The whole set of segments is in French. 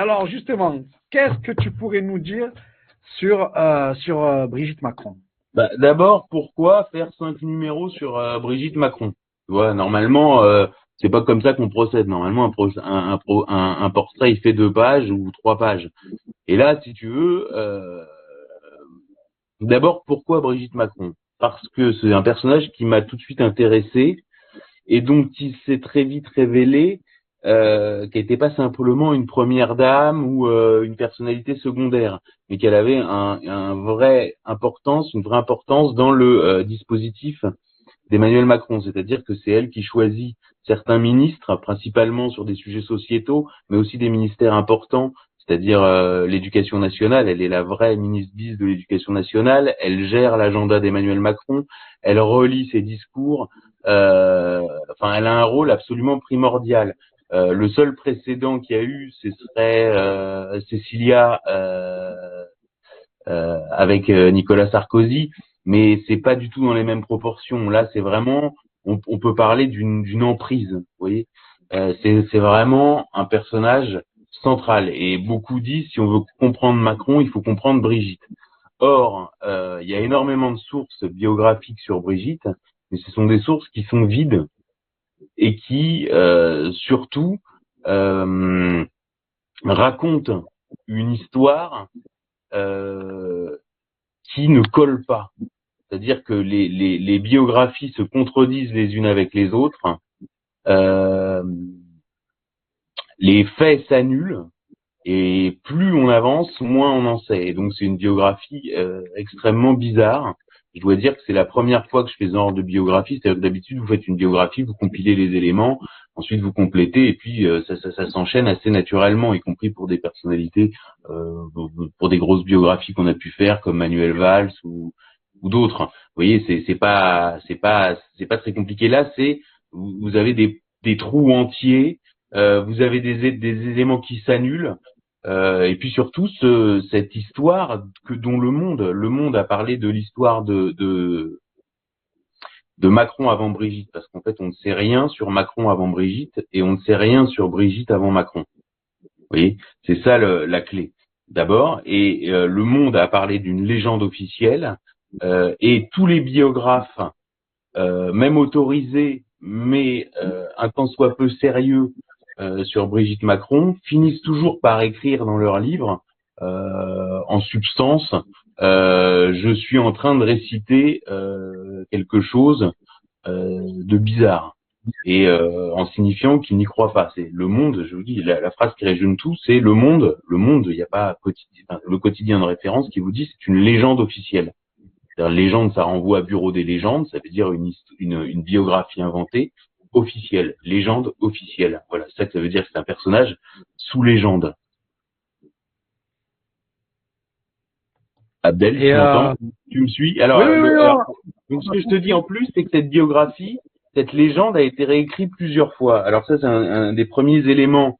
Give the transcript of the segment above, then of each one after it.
Alors justement, qu'est-ce que tu pourrais nous dire sur Brigitte Macron? Bah, d'abord, pourquoi faire 5 numéros sur Brigitte Macron? Tu vois, normalement, c'est pas comme ça qu'on procède. Normalement, un portrait, il fait 2 pages ou 3 pages. Et là, si tu veux, d'abord, pourquoi Brigitte Macron? Parce que c'est un personnage qui m'a tout de suite intéressé et donc qui s'est très vite révélé qu'elle n'était pas simplement une première dame ou une personnalité secondaire, mais qu'elle avait une vraie importance dans le dispositif d'Emmanuel Macron, c'est-à-dire que c'est elle qui choisit certains ministres, principalement sur des sujets sociétaux, mais aussi des ministères importants, c'est-à-dire l'éducation nationale. Elle est la vraie ministre bis de l'éducation nationale, elle gère l'agenda d'Emmanuel Macron, elle relie ses discours, elle a un rôle absolument primordial. Le seul précédent qu'il y a eu, ce serait Cécilia avec Nicolas Sarkozy, mais c'est pas du tout dans les mêmes proportions. Là, c'est vraiment, on peut parler d'une emprise, vous voyez. C'est vraiment un personnage central. Et beaucoup disent, si on veut comprendre Macron, il faut comprendre Brigitte. Or, il y a énormément de sources biographiques sur Brigitte, mais ce sont des sources qui sont vides et qui, surtout, euh, racontent une histoire euh, qui ne colle pas. C'est-à-dire que les biographies se contredisent les unes avec les autres, euh, les faits s'annulent, et plus on avance, moins on en sait. Et donc c'est une biographie extrêmement bizarre. Je dois dire que c'est la première fois que je fais ce genre de biographie. C'est-à-dire que d'habitude, vous faites une biographie, vous compilez les éléments, ensuite vous complétez, et puis ça s'enchaîne assez naturellement, y compris pour des personnalités, pour des grosses biographies qu'on a pu faire, comme Manuel Valls ou d'autres. Vous voyez, c'est pas très compliqué. Là, vous avez des trous entiers, vous avez des éléments qui s'annulent. Et puis surtout cette histoire dont le monde a parlé de l'histoire de Macron avant Brigitte, parce qu'en fait on ne sait rien sur Macron avant Brigitte et on ne sait rien sur Brigitte avant Macron. Vous voyez, c'est ça la clé. D'abord, et le monde a parlé d'une légende officielle et tous les biographes, même autorisés, mais un tant soit peu sérieux sur Brigitte Macron, finissent toujours par écrire dans leurs livres, en substance, je suis en train de réciter quelque chose de bizarre, et en signifiant qu'ils n'y croient pas. C'est le monde, je vous dis, la phrase qui résume tout, c'est le monde, il n'y a pas le quotidien de référence qui vous dit c'est une légende officielle. C'est-à-dire, légende, ça renvoie à bureau des légendes, ça veut dire une biographie inventée officielle, légende officielle. Voilà, c'est ça que ça veut dire, que c'est un personnage sous légende. Abdel, Et tu m'entends? Tu me suis? oui, oui, oui, Donc ce que je te dis en plus, c'est que cette biographie, cette légende a été réécrite plusieurs fois. Alors ça, c'est un des premiers éléments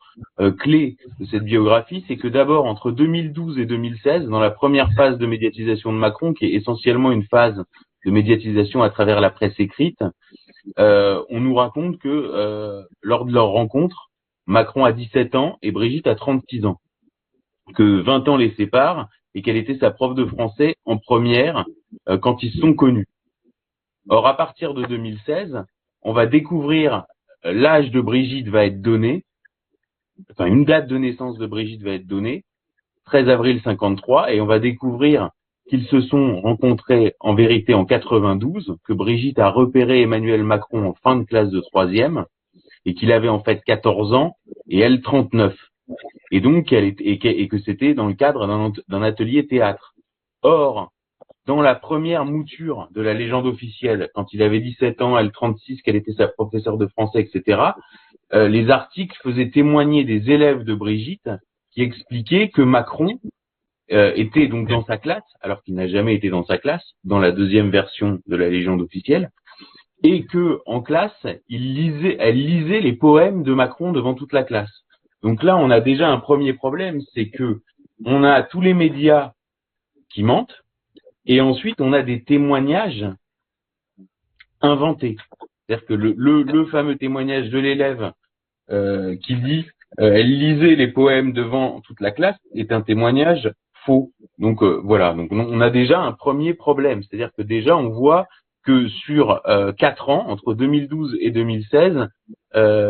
clés de cette biographie, c'est que d'abord, entre 2012 et 2016, dans la première phase de médiatisation de Macron, qui est essentiellement une phase de médiatisation à travers la presse écrite, on nous raconte que lors de leur rencontre, Macron a 17 ans et Brigitte a 36 ans, que 20 ans les séparent et qu'elle était sa prof de français en première quand ils se sont connus. Or, à partir de 2016, on va découvrir l'âge de Brigitte va être donné, enfin une date de naissance de Brigitte va être donnée, 13 avril 53, et on va découvrir qu'ils se sont rencontrés en vérité en 92, que Brigitte a repéré Emmanuel Macron en fin de classe de troisième, et qu'il avait en fait 14 ans, et elle 39. Et donc, et que c'était dans le cadre d'un atelier théâtre. Or, dans la première mouture de la légende officielle, quand il avait 17 ans, elle 36, qu'elle était sa professeure de français, etc., les articles faisaient témoigner des élèves de Brigitte qui expliquaient que Macron était donc dans sa classe, alors qu'il n'a jamais été dans sa classe, dans la deuxième version de la légende officielle, et que en classe, elle lisait les poèmes de Macron devant toute la classe. Donc là, on a déjà un premier problème, c'est que on a tous les médias qui mentent, et ensuite on a des témoignages inventés. C'est-à-dire que le fameux témoignage de l'élève qui dit elle lisait les poèmes devant toute la classe est un témoignage faux. Donc voilà, donc on a déjà un premier problème, c'est-à-dire que déjà on voit que sur 4 ans, entre 2012 et 2016,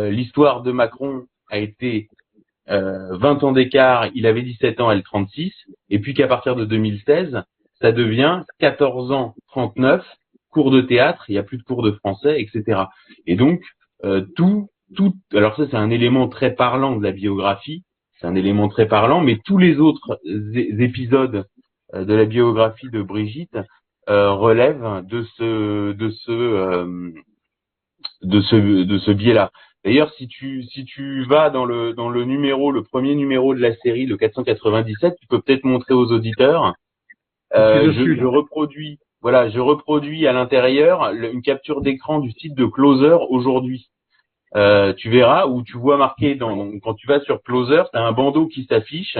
l'histoire de Macron a été 20 ans d'écart, il avait 17 ans, elle 36, et puis qu'à partir de 2016, ça devient 14 ans, 39, cours de théâtre, il n'y a plus de cours de français, etc. Et donc, alors ça c'est un élément très parlant de la biographie, c'est un élément très parlant, mais tous les autres épisodes de la biographie de Brigitte relèvent de ce biais-là. D'ailleurs, si tu vas dans le premier numéro de la série, le 497, tu peux peut-être montrer aux auditeurs. Je reproduis à l'intérieur une capture d'écran du site de Closer aujourd'hui. Tu verras où tu vois marqué quand tu vas sur Closer, tu as un bandeau qui s'affiche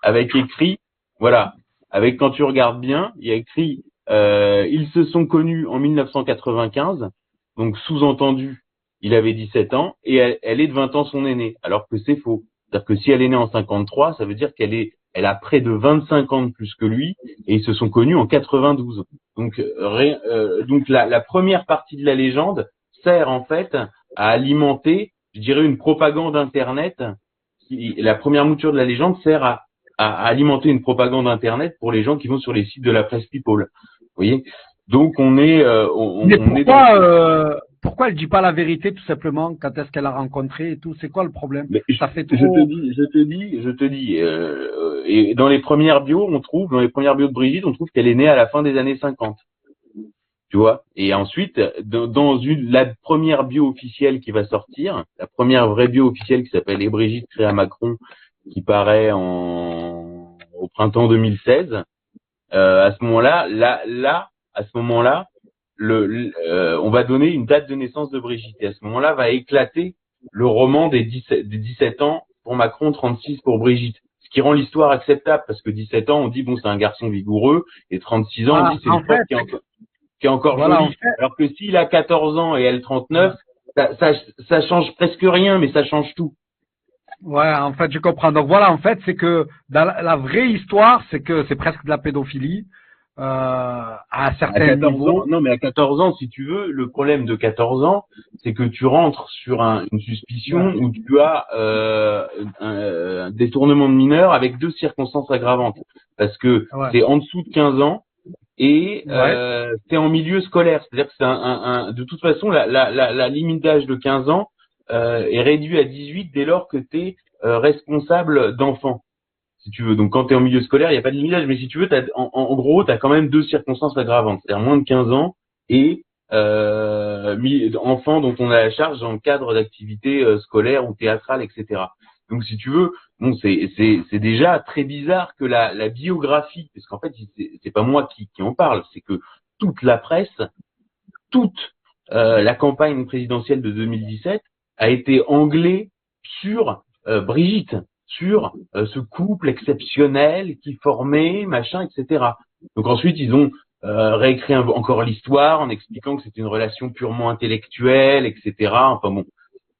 avec écrit, voilà, avec quand tu regardes bien, il y a écrit ils se sont connus en 1995, donc sous-entendu, il avait 17 ans et elle est de 20 ans son aînée, alors que c'est faux. C'est-à-dire que si elle est née en 53, ça veut dire elle a près de 25 ans de plus que lui et ils se sont connus en 92. Donc la première partie de la légende sert en fait à alimenter, je dirais, une propagande Internet. La première mouture de la légende sert à alimenter une propagande Internet pour les gens qui vont sur les sites de la presse People. Vous voyez? Donc on est Mais pourquoi elle dit pas la vérité tout simplement quand est-ce qu'elle a rencontré et tout? C'est quoi le problème? Ça fait trop. Je te dis et dans les premières bios de Brigitte, on trouve qu'elle est née à la fin des années 50. Tu vois? Et ensuite, dans la première bio officielle qui va sortir, la première vraie bio officielle qui s'appelle Et Brigitte crée à Macron, qui paraît au printemps 2016, à ce moment-là, on va donner une date de naissance de Brigitte. Et à ce moment-là, va éclater le roman des 17 ans pour Macron, 36 pour Brigitte. Ce qui rend l'histoire acceptable, parce que 17 ans, on dit, bon, c'est un garçon vigoureux, et 36 ans, on dit, c'est une femme qui est encore jolie. Alors que s'il a 14 ans et elle 39, ça change presque rien, mais ça change tout. Ouais, en fait, je comprends. Donc voilà, en fait, c'est que dans la vraie histoire, c'est que c'est presque de la pédophilie à certains niveaux. Non, mais à 14 ans, si tu veux, le problème de 14 ans, c'est que tu rentres sur une suspicion où tu as un détournement de mineur avec 2 circonstances aggravantes. Parce que c'est en dessous de 15 ans et c'est en milieu scolaire. C'est-à-dire que c'est de toute façon, la limite d'âge de 15 ans est réduite à 18 dès lors que tu es responsable d'enfant. Si tu veux. Donc, quand tu es en milieu scolaire, il n'y a pas de limite d'âge, mais si tu veux, en gros, tu as quand même 2 circonstances aggravantes, c'est-à-dire moins de 15 ans et enfants dont on a la charge dans le cadre d'activités scolaires ou théâtrales, etc. Donc, si tu veux, bon, c'est déjà très bizarre que la biographie, parce qu'en fait, c'est pas moi qui en parle, c'est que toute la presse, toute la campagne présidentielle de 2017 a été anglée sur Brigitte, sur ce couple exceptionnel qui formait, machin, etc. Donc ensuite, ils ont réécrit encore l'histoire en expliquant que c'était une relation purement intellectuelle, etc. Enfin bon,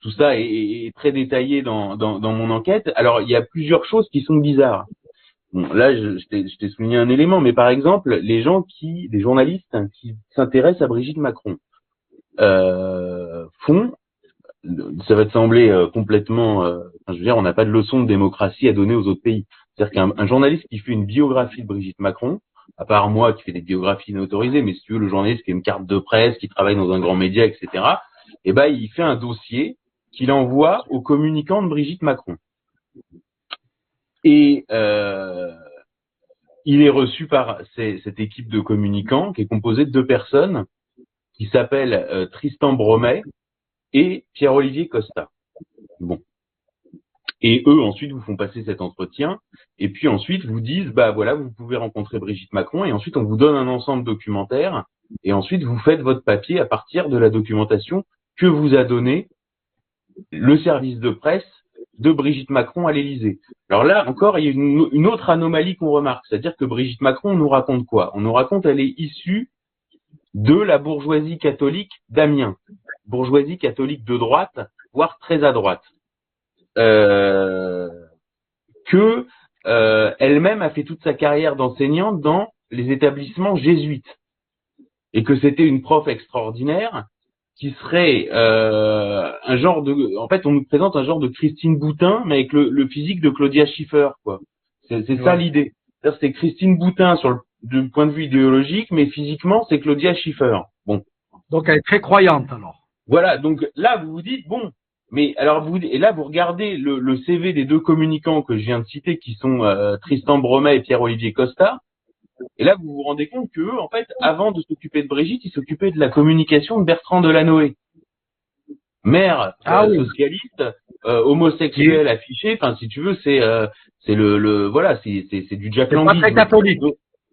tout ça est très détaillé dans mon enquête. Alors, il y a plusieurs choses qui sont bizarres. Bon, là, je t'ai souligné un élément, mais par exemple, les journalistes qui s'intéressent à Brigitte Macron ça va te sembler complètement, je veux dire, on n'a pas de leçon de démocratie à donner aux autres pays. C'est-à-dire qu'un journaliste qui fait une biographie de Brigitte Macron, à part moi qui fais des biographies inautorisées, mais si tu veux, le journaliste qui a une carte de presse, qui travaille dans un grand média, etc., eh ben, il fait un dossier qu'il envoie aux communicants de Brigitte Macron. Et il est reçu par cette équipe de communicants qui est composée de 2 personnes qui s'appellent Tristan Bromet et Pierre-Olivier Costa. Bon. Et eux, ensuite, vous font passer cet entretien, et puis ensuite, vous disent, bah voilà, vous pouvez rencontrer Brigitte Macron, et ensuite, on vous donne un ensemble documentaire, et ensuite, vous faites votre papier à partir de la documentation que vous a donné le service de presse de Brigitte Macron à l'Élysée. Alors là, encore, il y a une autre anomalie qu'on remarque, c'est-à-dire que Brigitte Macron, on nous raconte quoi? On nous raconte qu'elle est issue de la bourgeoisie catholique d'Amiens. Bourgeoisie catholique de droite, voire très à droite. que elle-même a fait toute sa carrière d'enseignante dans les établissements jésuites et que c'était une prof extraordinaire qui serait un genre de, en fait, on nous présente un genre de Christine Boutin, mais avec le physique de Claudia Schiffer, quoi. C'est ça l'idée. C'est-à-dire c'est Christine Boutin du point de vue idéologique, mais physiquement c'est Claudia Schiffer. Bon. Donc elle est très croyante alors. Voilà. Donc là vous vous dites bon, mais alors et là vous regardez le CV des deux communicants que je viens de citer, qui sont Tristan Bromet et Pierre-Olivier Costa. Et là, vous vous rendez compte qu'eux, en fait, avant de s'occuper de Brigitte, ils s'occupaient de la communication de Bertrand Delanoë. Maire socialiste, homosexuel affiché, enfin, si tu veux, c'est voilà, c'est du Jack Lang. C'est pas très catholique.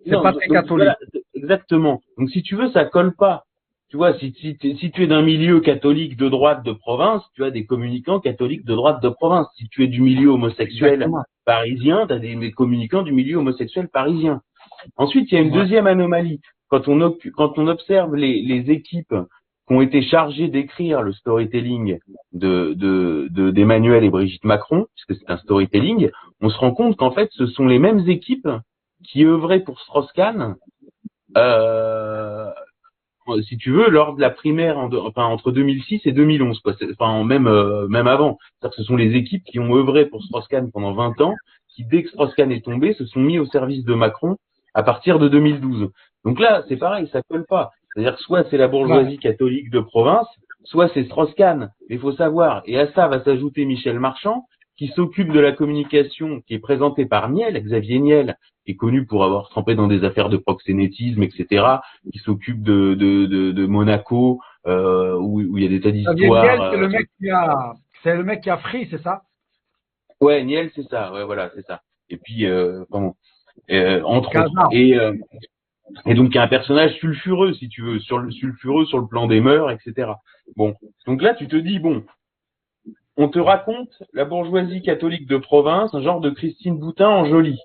C'est pas très catholique. Voilà, exactement. Donc, si tu veux, ça colle pas. Tu vois, si tu es d'un milieu catholique de droite de province, tu as des communicants catholiques de droite de province. Si tu es du milieu homosexuel parisien, tu as des communicants du milieu homosexuel parisien. Ensuite, il y a une deuxième anomalie. Quand on observe les équipes qui ont été chargées d'écrire le storytelling d'Emmanuel et Brigitte Macron, puisque c'est un storytelling, on se rend compte qu'en fait, ce sont les mêmes équipes qui œuvraient pour Strauss-Kahn, si tu veux, lors de la primaire, entre 2006 et 2011, quoi. Même avant. C'est-à-dire que ce sont les équipes qui ont œuvré pour Strauss-Kahn pendant 20 ans, qui, dès que Strauss-Kahn est tombé, se sont mis au service de Macron à partir de 2012. Donc là, c'est pareil, ça colle pas. C'est-à-dire que soit c'est la bourgeoisie catholique de province, soit c'est Strauss-Kahn. Mais il faut savoir, et à ça va s'ajouter Michel Marchand, qui s'occupe de la communication, qui est présentée par Niel, Xavier Niel, qui est connu pour avoir trempé dans des affaires de proxénétisme, etc., qui s'occupe de Monaco, où il y a des tas d'histoires. C'est le mec qui a Free, c'est ça? Ouais, Niel, c'est ça. Ouais, voilà, c'est ça. Et puis, entre autres. Et donc, il y a un personnage sulfureux, si tu veux, sulfureux sur le plan des mœurs, etc. Bon. Donc là, tu te dis, bon, on te raconte la bourgeoisie catholique de province, un genre de Christine Boutin en jolie.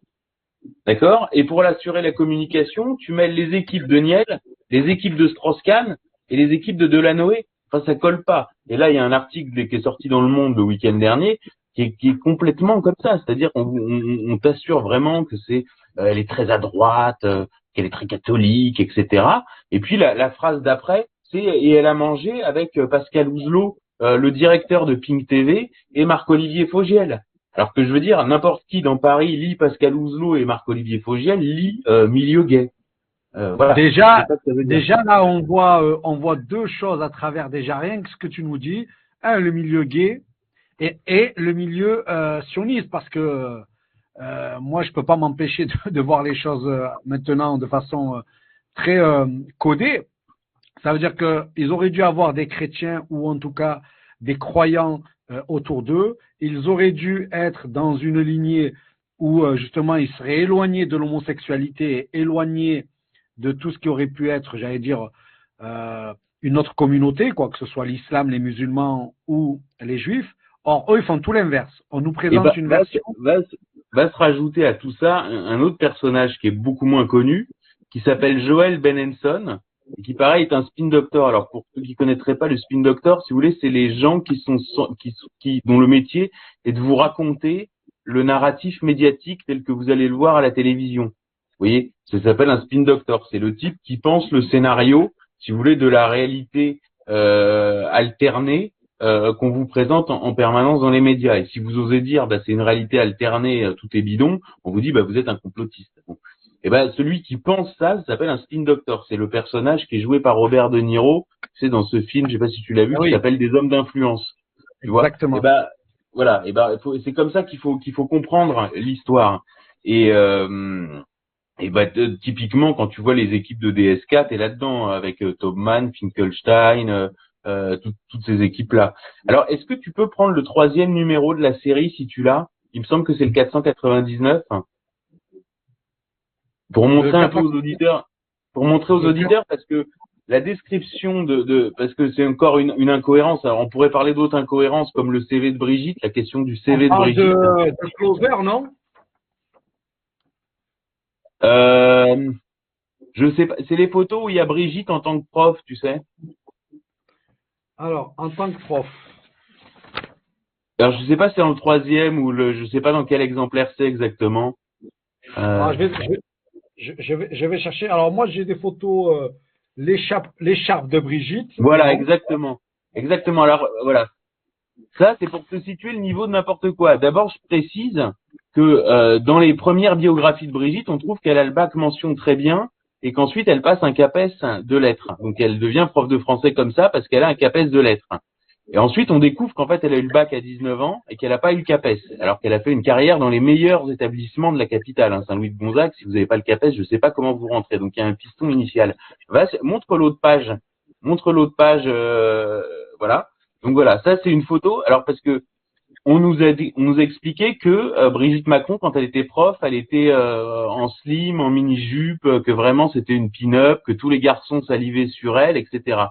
D'accord? Et pour l'assurer la communication, tu mêles les équipes de Niel, les équipes de Strauss-Kahn et les équipes de Delanoë. Enfin, ça colle pas. Et là, il y a un article qui est sorti dans Le Monde le week-end dernier qui est complètement comme ça. C'est-à-dire qu'on t'assure vraiment que elle est très à droite, qu'elle est très catholique, etc. Et puis la phrase d'après, c'est et elle a mangé avec Pascal Ouzelot, le directeur de Pink TV, et Marc-Olivier Fogiel. Alors que je veux dire, n'importe qui dans Paris lit Pascal Ouzelot et Marc-Olivier Fogiel lit Milieu gay. Voilà. Déjà là, on voit deux choses à travers déjà rien que ce que tu nous dis. Un, le milieu gay et le milieu sioniste, parce que moi, je peux pas m'empêcher de voir les choses maintenant de façon très codée. Ça veut dire qu'ils auraient dû avoir des chrétiens ou en tout cas des croyants autour d'eux. Ils auraient dû être dans une lignée où justement ils seraient éloignés de l'homosexualité, éloignés de tout ce qui aurait pu être, j'allais dire, une autre communauté, quoi que ce soit l'islam, les musulmans ou les juifs. Or, eux, ils font tout l'inverse. On nous présente une version. Va se rajouter à tout ça un autre personnage qui est beaucoup moins connu, qui s'appelle Joel Benenson, et qui, pareil, est un spin doctor. Alors, pour ceux qui connaîtraient pas le spin doctor, si vous voulez, c'est les gens dont le métier est de vous raconter le narratif médiatique tel que vous allez le voir à la télévision. Vous voyez, ça s'appelle un spin doctor. C'est le type qui pense le scénario, si vous voulez, de la réalité alternée qu'on vous présente en permanence dans les médias. Et si vous osez dire, c'est une réalité alternée, tout est bidon, on vous dit, vous êtes un complotiste. Bon. Et celui qui pense ça s'appelle un spin doctor. C'est le personnage qui est joué par Robert De Niro. C'est dans ce film, je sais pas si tu l'as vu, qui s'appelle Des hommes d'influence. Tu vois. Exactement. Voilà. C'est comme ça qu'il faut comprendre l'histoire. Et typiquement, quand tu vois les équipes de DS4, t'es là-dedans avec Taubman, Finkelstein, toutes ces équipes-là. Alors, est-ce que tu peux prendre le 3e numéro de la série si tu l'as? Il me semble que c'est le 499. Pour montrer un peu aux auditeurs, parce que la description parce que c'est encore une incohérence. Alors, on pourrait parler d'autres incohérences comme le CV de Brigitte, la question du CV de Brigitte. De Clover, non? Je sais pas. C'est les photos où il y a Brigitte en tant que prof, tu sais. Alors, en tant que prof. Alors, je sais pas si c'est dans le troisième ou je sais pas dans quel exemplaire c'est exactement. Alors, je vais chercher. Alors, moi, j'ai des photos, l'écharpe de Brigitte, Voilà, blanc. exactement. Exactement. Alors, voilà. Ça, c'est pour te situer le niveau de n'importe quoi. D'abord, je précise que dans les premières biographies de Brigitte, on trouve qu'elle a le bac mention très bien et qu'ensuite elle passe un CAPES de lettres. Donc elle devient prof de français comme ça parce qu'elle a un CAPES de lettres. Et ensuite, on découvre qu'en fait, elle a eu le bac à 19 ans et qu'elle n'a pas eu le CAPES, alors qu'elle a fait une carrière dans les meilleurs établissements de la capitale, hein, Saint-Louis-de-Gonzague. Si vous n'avez pas le CAPES, je ne sais pas comment vous rentrez. Donc il y a un piston initial. Montre l'autre page. Montre l'autre page. Voilà. Donc voilà, ça c'est une photo. Alors parce que on nous a expliqué que Brigitte Macron, quand elle était prof, elle était en slim, en mini-jupe, que vraiment c'était une pin-up, que tous les garçons salivaient sur elle, etc.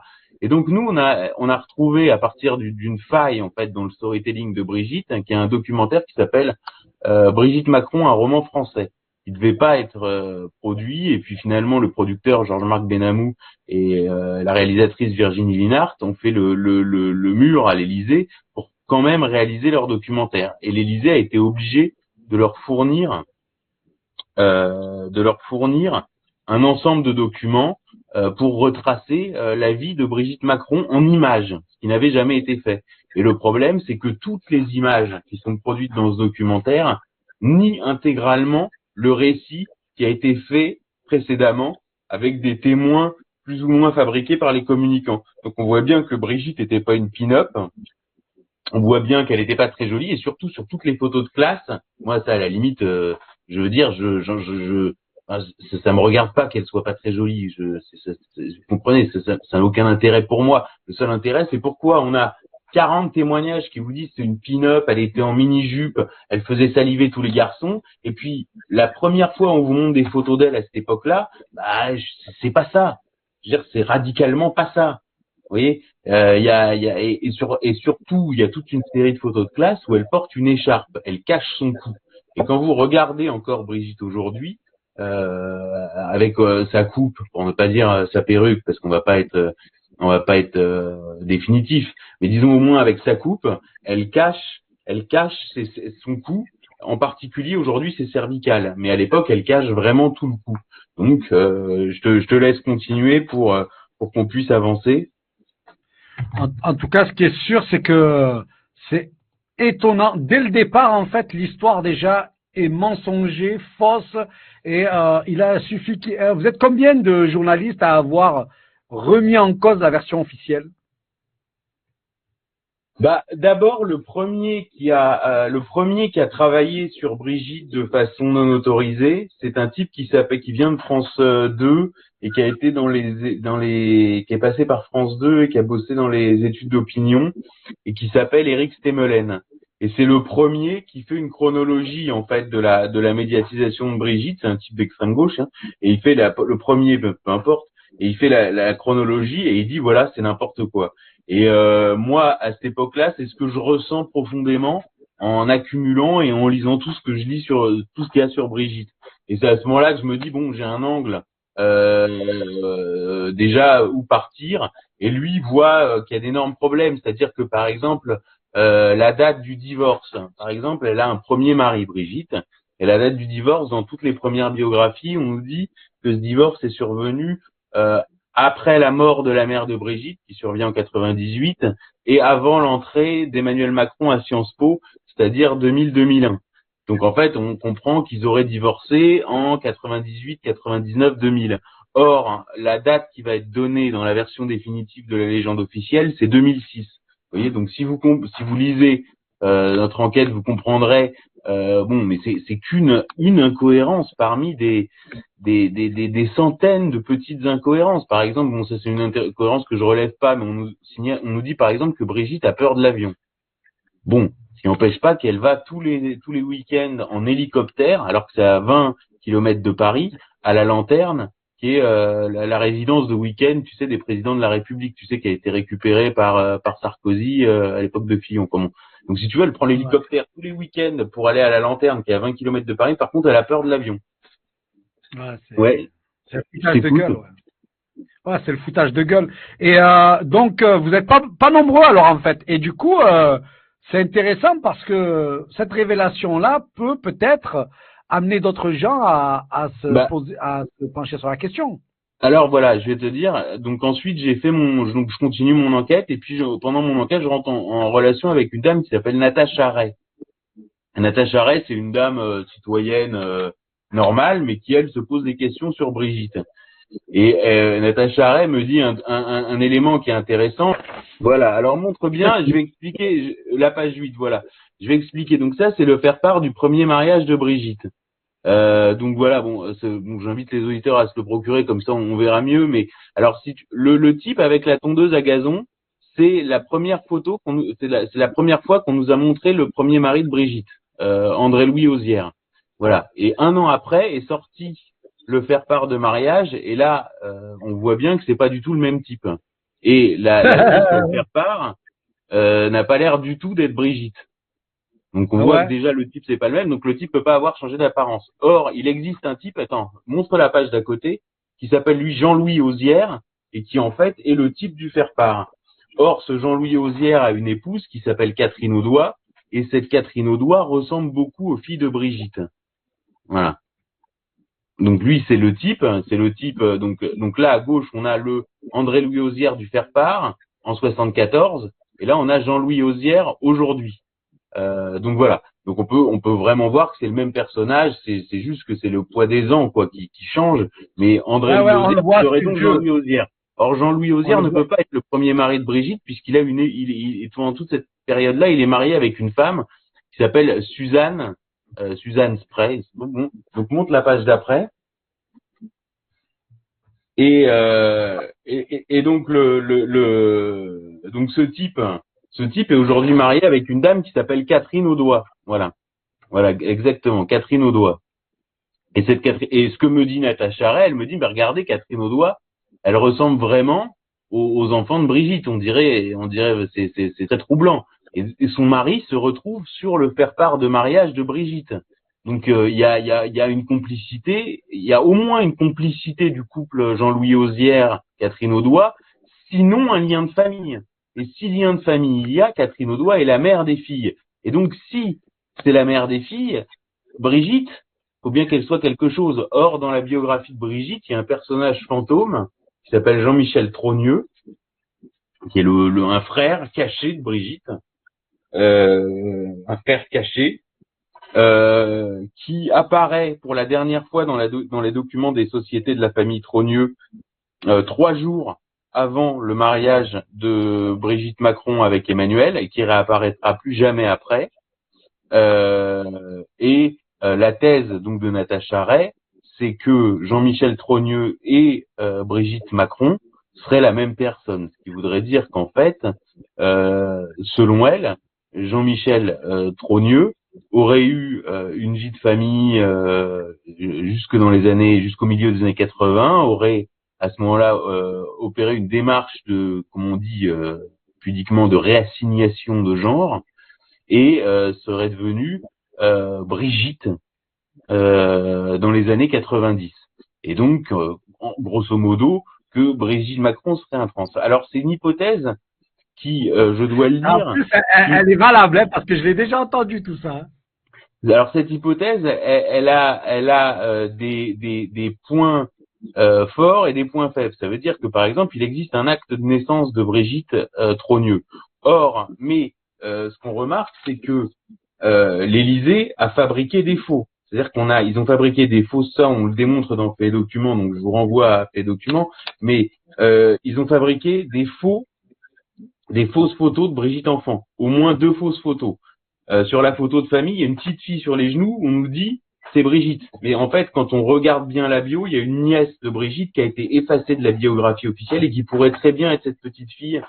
Et donc nous, on a retrouvé à partir d'une faille en fait dans le storytelling de Brigitte, hein, qui est un documentaire qui s'appelle Brigitte Macron, un roman français. Il devait pas être produit, et puis finalement le producteur Georges-Marc Benamou et la réalisatrice Virginie Linhart ont fait le mur à l'Élysée pour quand même réaliser leur documentaire. Et l'Élysée a été obligé de leur fournir un ensemble de documents pour retracer la vie de Brigitte Macron en images, ce qui n'avait jamais été fait. Et le problème, c'est que toutes les images qui sont produites dans ce documentaire nient intégralement le récit qui a été fait précédemment avec des témoins plus ou moins fabriqués par les communicants. Donc on voit bien que Brigitte n'était pas une pin-up, on voit bien qu'elle n'était pas très jolie et surtout sur toutes les photos de classe, moi ça à la limite, je veux dire, ça me regarde pas qu'elle soit pas très jolie. Vous comprenez, ça n'a aucun intérêt pour moi. Le seul intérêt, c'est pourquoi on a 40 témoignages qui vous disent c'est une pin-up, elle était en mini-jupe, elle faisait saliver tous les garçons. Et puis la première fois on vous montre des photos d'elle à cette époque-là, bah c'est pas ça. Je veux dire, c'est radicalement pas ça. Vous voyez, et surtout, il y a toute une série de photos de classe où elle porte une écharpe, elle cache son cou. Et quand vous regardez encore Brigitte aujourd'hui, avec sa coupe, pour ne pas dire sa perruque, parce qu'on va pas être, définitif, mais disons au moins avec sa coupe, elle cache son cou. En particulier aujourd'hui, c'est cervical, mais à l'époque, elle cache vraiment tout le cou. Donc, je te laisse continuer pour qu'on puisse avancer. En tout cas, ce qui est sûr, c'est que c'est étonnant. Dès le départ, en fait, l'histoire déjà est mensongère, fausse, et il a suffi. Vous êtes combien de journalistes à avoir remis en cause la version officielle? Bah, d'abord, le premier qui a travaillé sur Brigitte de façon non autorisée, c'est un type qui vient de France 2 et qui a été qui est passé par France 2 et qui a bossé dans les études d'opinion et qui s'appelle Éric Stemelen. Et c'est le premier qui fait une chronologie, en fait, de la médiatisation de Brigitte. C'est un type d'extrême gauche, hein, et il fait le premier, peu importe, et il fait la chronologie et il dit voilà, c'est n'importe quoi. Et moi, à cette époque-là, c'est ce que je ressens profondément en accumulant et en lisant tout ce que je lis sur tout ce qu'il y a sur Brigitte. Et c'est à ce moment-là que je me dis bon, j'ai un angle déjà où partir. Et lui voit qu'il y a d'énormes problèmes, c'est-à-dire que par exemple la date du divorce, par exemple, elle a un premier mari, Brigitte, et la date du divorce dans toutes les premières biographies, on nous dit que ce divorce est survenu après la mort de la mère de Brigitte, qui survient en 98, et avant l'entrée d'Emmanuel Macron à Sciences Po, c'est-à-dire 2000-2001. Donc en fait, on comprend qu'ils auraient divorcé en 98, 99, 2000. Or, la date qui va être donnée dans la version définitive de la légende officielle, c'est 2006. Vous voyez, donc si vous lisez notre enquête, vous comprendrez. Bon, mais c'est qu'une incohérence parmi des centaines de petites incohérences. Par exemple, bon, ça c'est une incohérence que je relève pas, mais on nous dit par exemple que Brigitte a peur de l'avion. Bon, ce qui n'empêche pas qu'elle va tous les week-ends en hélicoptère, alors que c'est à 20 kilomètres de Paris, à la Lanterne, qui est la résidence de week-end, tu sais, des présidents de la République, tu sais, qui a été récupérée par Sarkozy à l'époque de Fillon. Donc si tu veux, elle prend l'hélicoptère tous les week-ends pour aller à la Lanterne, qui est à 20 kilomètres de Paris. Par contre, elle a peur de l'avion. Ouais, c'est le foutage de gueule. Ouais, c'est le foutage de gueule. Et donc, vous n'êtes pas nombreux alors en fait. Et du coup, c'est intéressant parce que cette révélation-là peut peut-être amener d'autres gens à se Bah, poser, à se pencher sur la question. alors voilà, je vais te dire. Donc ensuite, donc je continue mon enquête et puis pendant mon enquête, je rentre en relation avec une dame qui s'appelle Natacha Ray. Natacha Ray, c'est une dame citoyenne normale, mais qui elle se pose des questions sur Brigitte. Et Natacha Ray me dit un élément qui est intéressant. Voilà. Alors montre bien. Je vais expliquer la page 8. Voilà. Je vais expliquer. Donc ça, c'est le faire-part du premier mariage de Brigitte. Donc voilà, bon, j'invite les auditeurs à se le procurer, comme ça on verra mieux. Mais alors, le type avec la tondeuse à gazon, c'est la première photo c'est la première fois qu'on nous a montré le premier mari de Brigitte, André-Louis Osière. Voilà. Et un an après est sorti le faire-part de mariage, et là, on voit bien que c'est pas du tout le même type. Et la fille sur le faire-part n'a pas l'air du tout d'être Brigitte. Donc on voit que Ouais. déjà le type c'est pas le même, donc le type peut pas avoir changé d'apparence. Or, il existe un type, attends, montre la page d'à côté, qui s'appelle lui Jean-Louis Osière, et qui en fait est le type du faire-part. Or, ce Jean-Louis Osière a une épouse qui s'appelle Catherine Audois, et cette Catherine Audois ressemble beaucoup aux filles de Brigitte. Voilà. Donc lui c'est le type, donc là à gauche on a le André-Louis Osière du faire-part en 74, et là on a Jean-Louis Osière aujourd'hui. Donc voilà. Donc on peut vraiment voir que c'est le même personnage. C'est juste que c'est le poids des ans quoi qui change. Mais Ouais, André-Louis ouais, on le Osière voit, serait c'est donc vieux. Jean-Louis Osière. Or Jean-Louis On Osière le ne voit. peut pas être le premier mari de Brigitte puisqu'il a pendant toute cette période-là, il est marié avec une femme qui s'appelle Suzanne Spray. Bon, donc monte la page d'après. Et donc donc ce type est aujourd'hui marié avec une dame qui s'appelle Catherine Audois. Voilà, exactement, Catherine Audois. Et ce que me dit Natacha Ray, elle me dit, regardez, Catherine Audois, elle ressemble vraiment aux enfants de Brigitte. On dirait, c'est très troublant. Et son mari se retrouve sur le faire-part de mariage de Brigitte. Donc il y a une complicité, il y a au moins une complicité du couple Jean-Louis Osière, Catherine Audois, sinon un lien de famille. Et si lien de famille il y a, Catherine Audois est la mère des filles. Et donc si c'est la mère des filles, Brigitte, faut bien qu'elle soit quelque chose. Or, dans la biographie de Brigitte, il y a un personnage fantôme qui s'appelle Jean-Michel Trogneux, qui est un frère caché de Brigitte, un frère caché, qui apparaît pour la dernière fois dans les documents des sociétés de la famille Trogneux 3 jours avant le mariage de Brigitte Macron avec Emmanuel et qui réapparaîtra plus jamais après. La thèse donc de Natacha Ray, c'est que Jean-Michel Trogneux et Brigitte Macron seraient la même personne, ce qui voudrait dire qu'en fait, selon elle, Jean-Michel Trogneux aurait eu une vie de famille jusqu'au milieu des années 80, aurait à ce moment-là opéré une démarche de, comme on dit pudiquement, de réassignation de genre, et serait devenue Brigitte dans les années 90. Et donc, grosso modo, que Brigitte Macron serait un trans. Alors, c'est une hypothèse qui, je dois le En dire, plus, elle est valable, hein, parce que je l'ai déjà entendu tout ça. Hein. alors cette hypothèse, elle a des points forts et des points faibles. Ça veut dire que, par exemple, il existe un acte de naissance de Brigitte Trogneux. Or, mais ce qu'on remarque, c'est que l'Élysée a fabriqué des faux. C'est-à-dire ils ont fabriqué des faux, ça on le démontre dans Faits et Documents, donc je vous renvoie à Faits et Documents, mais ils ont fabriqué des fausses photos de Brigitte enfant, au moins 2 fausses photos. Sur la photo de famille, il y a une petite fille sur les genoux, on nous dit c'est Brigitte. Mais en fait, quand on regarde bien la bio, il y a une nièce de Brigitte qui a été effacée de la biographie officielle et qui pourrait très bien être cette petite fille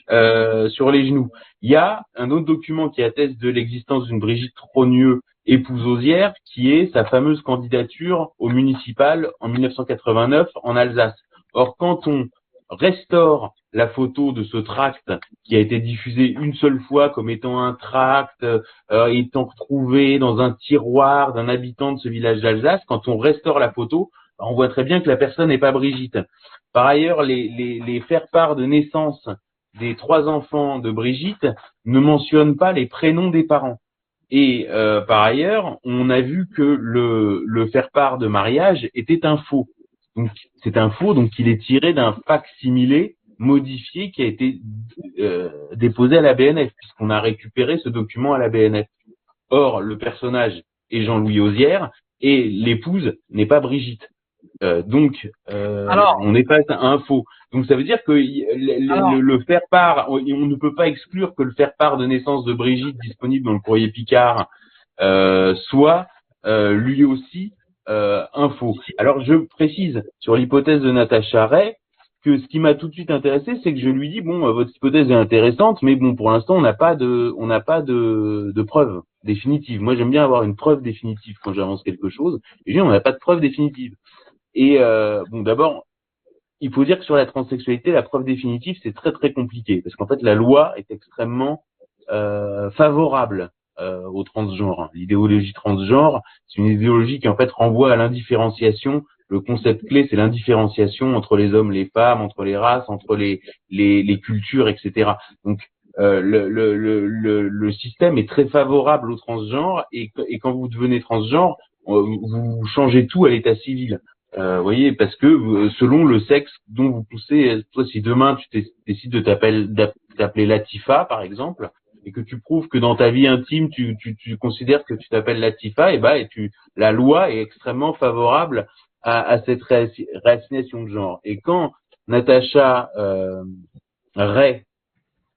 sur les genoux. Il y a un autre document qui atteste de l'existence d'une Brigitte Trogneux, épouse Osière, qui est sa fameuse candidature au municipal en 1989 en Alsace. Or, quand on restaure la photo de ce tract qui a été diffusé une seule fois comme étant un tract étant retrouvé dans un tiroir d'un habitant de ce village d'Alsace, quand on restaure la photo, on voit très bien que la personne n'est pas Brigitte. Par ailleurs, les faire-part de naissance des 3 enfants de Brigitte ne mentionne pas les prénoms des parents. Et par ailleurs, on a vu que le faire-part de mariage était un faux. Donc c'est un faux, donc il est tiré d'un fac-similé modifié qui a été déposé à la BNF, puisqu'on a récupéré ce document à la BNF. Or, le personnage est Jean-Louis Auzière et l'épouse n'est pas Brigitte. Donc, Alors, on n'est pas à un faux. Donc, ça veut dire que le faire-part, on ne peut pas exclure que le faire-part de naissance de Brigitte disponible dans le courrier Picard soit lui aussi un faux. Alors, je précise sur l'hypothèse de Natacha Ray que ce qui m'a tout de suite intéressé, c'est que je lui dis bon, votre hypothèse est intéressante, mais bon, pour l'instant, on n'a pas de preuve définitive. Moi, j'aime bien avoir une preuve définitive quand j'avance quelque chose. Et je dis on n'a pas de preuve définitive. Et bon, d'abord, il faut dire que sur la transsexualité, la preuve définitive, c'est très très compliqué, parce qu'en fait, la loi est extrêmement favorable aux transgenres. L'idéologie transgenre, c'est une idéologie qui en fait renvoie à l'indifférenciation. Le concept clé, c'est l'indifférenciation entre les hommes, les femmes, entre les races, entre les cultures, etc. Donc le système est très favorable aux transgenres, et quand vous devenez transgenre, vous changez tout à l'état civil. Vous voyez, parce que selon le sexe dont vous poussez, toi, si demain tu décides de t'appeler Latifa, par exemple, et que tu prouves que dans ta vie intime tu considères que tu t'appelles Latifa, la loi est extrêmement favorable à cette réassignation de genre. Et quand Natacha Ray,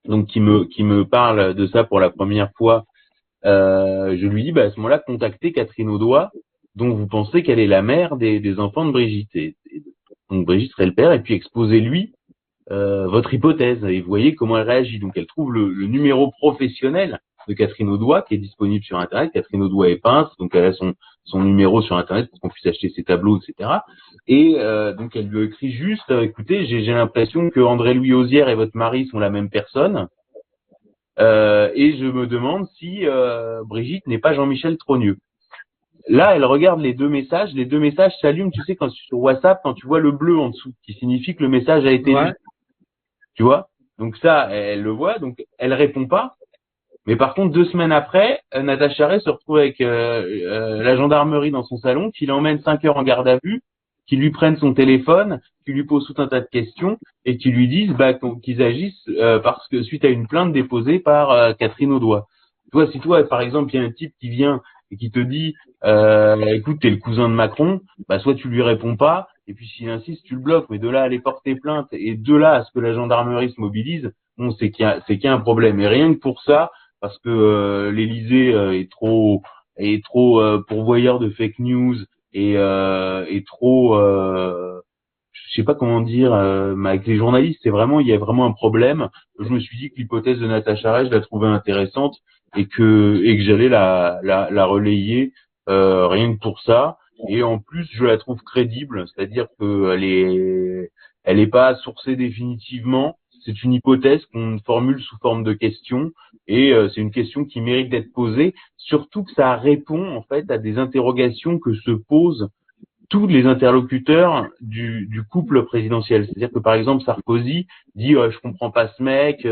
donc qui me parle de ça pour la première fois, je lui dis à ce moment-là, contactez Catherine Audoy, dont vous pensez qu'elle est la mère des enfants de Brigitte. Et donc Brigitte serait le père, et puis exposez-lui votre hypothèse, et vous voyez comment elle réagit. Donc elle trouve le numéro professionnel de Catherine Audoy qui est disponible sur Internet. Catherine Audoy est peintre, donc elle a son numéro sur Internet pour qu'on puisse acheter ses tableaux, etc. Et donc elle lui écrit juste, écoutez, j'ai l'impression que André-Louis Auzière et votre mari sont la même personne. Et je me demande si Brigitte n'est pas Jean-Michel Trogneux. Là, elle regarde les deux messages s'allument, tu sais, quand sur WhatsApp, quand tu vois le bleu en dessous, qui signifie que le message a été lu. Tu vois? Donc ça, elle le voit, donc elle répond pas. Mais par contre, 2 semaines après, Natacha Ray se retrouve avec la gendarmerie dans son salon, qui l'emmène 5 heures en garde à vue, qui lui prennent son téléphone, qui lui posent tout un tas de questions et qui lui disent qu'ils agissent parce que suite à une plainte déposée par Catherine Audoy. Toi, si toi, par exemple, il y a un type qui vient et qui te dit écoute, t'es le cousin de Macron, soit tu lui réponds pas, et puis s'il insiste, tu le bloques. Mais de là à aller porter plainte et de là à ce que la gendarmerie se mobilise, bon, c'est qu'il y a un problème. Et rien que pour ça, parce que l'Élysée est trop pourvoyeur de fake news et trop je sais pas comment dire avec les journalistes, il y a vraiment un problème. Je me suis dit que l'hypothèse de Natacha Ray, je la trouvais intéressante et que j'allais la relayer rien que pour ça. Et en plus, je la trouve crédible, c'est-à-dire que elle est pas sourcée définitivement. C'est une hypothèse qu'on formule sous forme de question, et c'est une question qui mérite d'être posée, surtout que ça répond en fait à des interrogations que se posent tous les interlocuteurs du couple présidentiel. C'est-à-dire que par exemple Sarkozy dit je comprends pas ce mec,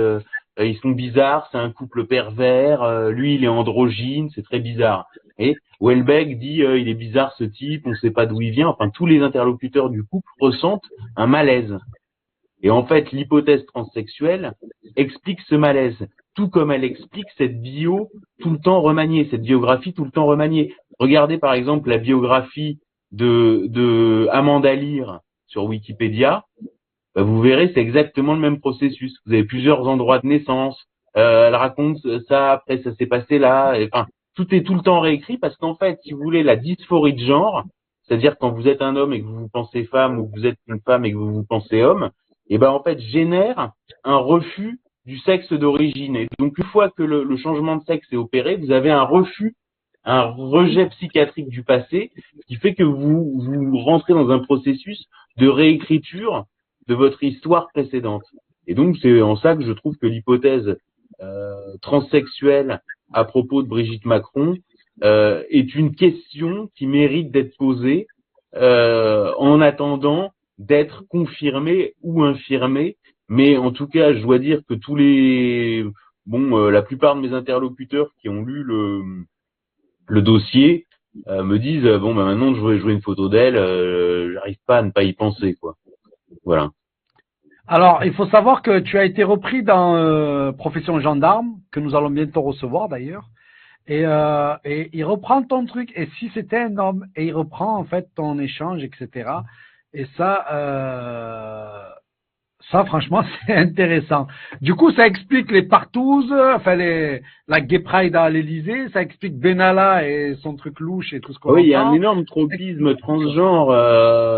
ils sont bizarres, c'est un couple pervers, lui il est androgyne, c'est très bizarre. Et Houellebecq dit il est bizarre ce type, on sait pas d'où il vient. Enfin, tous les interlocuteurs du couple ressentent un malaise. Et en fait, l'hypothèse transsexuelle explique ce malaise, tout comme elle explique cette bio tout le temps remaniée, cette biographie tout le temps remaniée. Regardez par exemple la biographie de Amanda Lear sur Wikipédia, vous verrez, c'est exactement le même processus. Vous avez plusieurs endroits de naissance, elle raconte ça, après ça s'est passé là, enfin, tout est tout le temps réécrit, parce qu'en fait, si vous voulez, la dysphorie de genre, c'est-à-dire quand vous êtes un homme et que vous vous pensez femme, ou que vous êtes une femme et que vous vous pensez homme, en fait, génère un refus du sexe d'origine. Et donc, une fois que le changement de sexe est opéré, vous avez un refus, un rejet psychiatrique du passé, ce qui fait que vous rentrez dans un processus de réécriture de votre histoire précédente. Et donc, c'est en ça que je trouve que l'hypothèse transsexuelle à propos de Brigitte Macron est une question qui mérite d'être posée en attendant d'être confirmée ou infirmée. Mais en tout cas, je dois dire que tous les bon, la plupart de mes interlocuteurs qui ont lu le dossier me disent bon, bah maintenant je veux jouer une photo d'elle, j'arrive pas à ne pas y penser, quoi. Voilà. Alors, il faut savoir que tu as été repris dans Profession Gendarme, que nous allons bientôt recevoir d'ailleurs. Et il reprend ton truc. Et si c'était un homme, et il reprend en fait ton échange, etc. Et ça, franchement, c'est intéressant. Du coup, ça explique les partouzes, enfin la Gay Pride à l'Élysée, ça explique Benalla et son truc louche et tout ce qu'on Oui, il y a un entend. énorme tropisme transgenre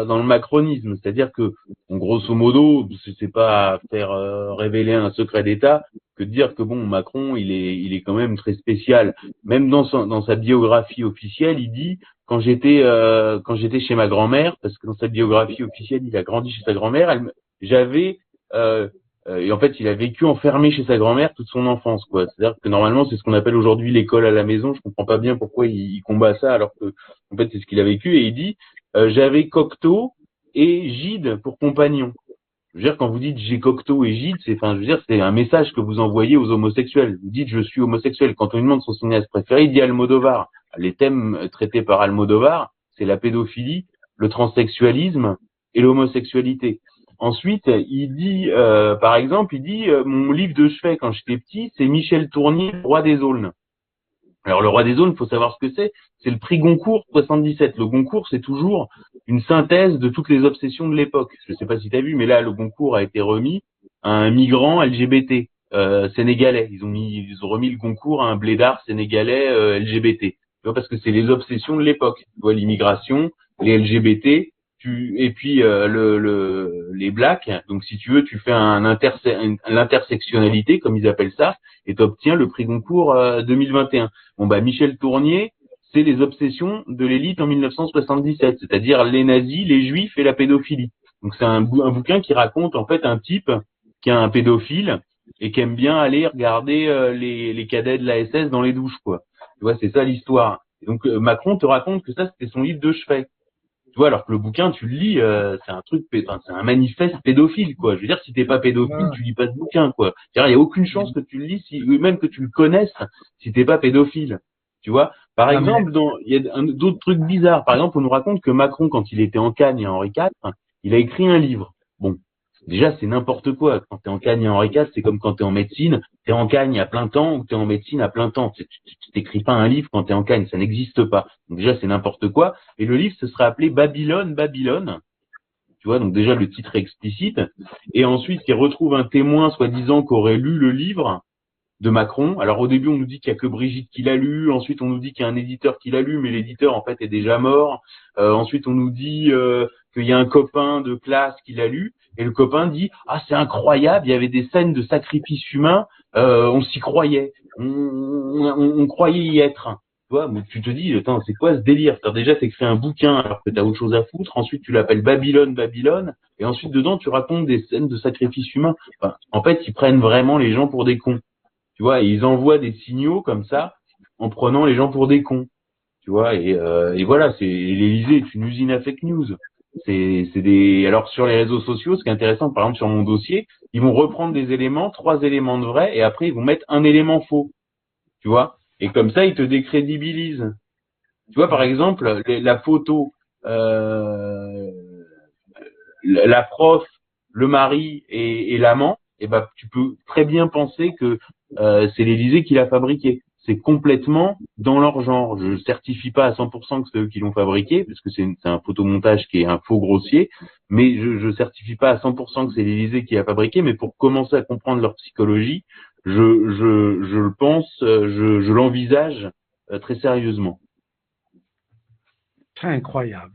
dans le macronisme, c'est-à-dire que, en grosso modo, c'est pas à faire révéler un secret d'État que de dire que bon, Macron, il est quand même très spécial. Même dans sa biographie officielle, il dit quand j'étais chez ma grand-mère, parce que dans sa biographie officielle, il a grandi chez sa grand-mère, j'avais euh, et en fait, il a vécu enfermé chez sa grand-mère toute son enfance, quoi. C'est-à-dire que normalement, c'est ce qu'on appelle aujourd'hui l'école à la maison. Je comprends pas bien pourquoi il combat ça, alors que en fait, c'est ce qu'il a vécu. Et il dit, j'avais Cocteau et Gide pour compagnons. Je veux dire, quand vous dites j'ai Cocteau et Gide, je veux dire, c'est un message que vous envoyez aux homosexuels. Vous dites je suis homosexuel. Quand on lui demande son cinéaste préféré, il dit Almodovar. Les thèmes traités par Almodovar, c'est la pédophilie, le transsexualisme et l'homosexualité. Ensuite, il dit, par exemple, mon livre de chevet quand j'étais petit, c'est Michel Tournier, Le Roi des Aulnes. Alors, Le Roi des Aulnes, il faut savoir ce que c'est. C'est le prix Goncourt 77. Le Goncourt, c'est toujours une synthèse de toutes les obsessions de l'époque. Je ne sais pas si tu as vu, mais là, le Goncourt a été remis à un migrant LGBT sénégalais. Ils ont remis le Goncourt à un blédard sénégalais LGBT. Tu vois, parce que c'est les obsessions de l'époque. Tu vois, l'immigration, les LGBT, et puis les blacks. Donc, si tu veux, tu fais l'intersectionnalité, comme ils appellent ça, et tu obtiens le prix Goncourt 2021. Bon, bah, Michel Tournier, c'est les obsessions de l'élite en 1977, c'est-à-dire les nazis, les juifs et la pédophilie. Donc c'est un bouquin qui raconte en fait un type qui est un pédophile et qui aime bien aller regarder les cadets de la SS dans les douches, quoi. Tu vois, c'est ça l'histoire. Donc Macron te raconte que ça c'était son livre de chevet. Tu vois, alors que le bouquin, tu le lis, c'est un truc, c'est un manifeste pédophile, quoi. Je veux dire, si t'es pas pédophile, tu lis pas ce bouquin, quoi. Il y a aucune chance que tu le lis, même que tu le connaisses, si t'es pas pédophile. Tu vois. Par Non, mais exemple, il y a d'autres trucs bizarres. Par exemple, on nous raconte que Macron, quand il était en Cagne à Henri IV, il a écrit un livre. Bon. Déjà, c'est n'importe quoi. Quand t'es en Cagne à Henri IV, c'est comme quand t'es en médecine. T'es en Cagne à plein temps ou t'es en médecine à plein temps. Tu t'écris pas un livre quand t'es en Cagne. Ça n'existe pas. Donc déjà, c'est n'importe quoi. Et le livre, ce serait appelé Babylone, Babylone. Tu vois, donc déjà, le titre est explicite. Et ensuite, il retrouve un témoin, soi-disant, qui aurait lu le livre de Macron. Alors au début, on nous dit qu'il y a que Brigitte qui l'a lu. Ensuite, on nous dit qu'il y a un éditeur qui l'a lu, mais l'éditeur, en fait, est déjà mort. Ensuite, on nous dit qu'il y a un copain de classe qui l'a lu. Et le copain dit ah, c'est incroyable, il y avait des scènes de sacrifice humain, on s'y croyait, on croyait y être. Tu vois, mais tu te dis attends, c'est quoi ce délire? Déjà t'écris un bouquin alors que t'as autre chose à foutre, ensuite tu l'appelles Babylone, Babylone, et ensuite dedans tu racontes des scènes de sacrifice humain. Enfin, en fait, ils prennent vraiment les gens pour des cons. Tu vois, et ils envoient des signaux comme ça en prenant les gens pour des cons. Tu vois, et voilà, l'Élysée est une usine à fake news. Alors sur les réseaux sociaux, ce qui est intéressant, par exemple sur mon dossier, ils vont reprendre des éléments, 3 éléments de vrai, et après ils vont mettre un élément faux. Tu vois, et comme ça ils te décrédibilisent. Tu vois, par exemple, la photo, euh, la prof, le mari et l'amant, et ben tu peux très bien penser que c'est l'Élysée qui l'a fabriqué. C'est complètement dans leur genre. Je certifie pas à 100% que c'est eux qui l'ont fabriqué, parce que c'est un photomontage qui est un faux grossier, mais je certifie pas à 100% que c'est l'Élysée qui l'a fabriqué, mais pour commencer à comprendre leur psychologie, je le pense, je l'envisage très sérieusement. c'est incroyable.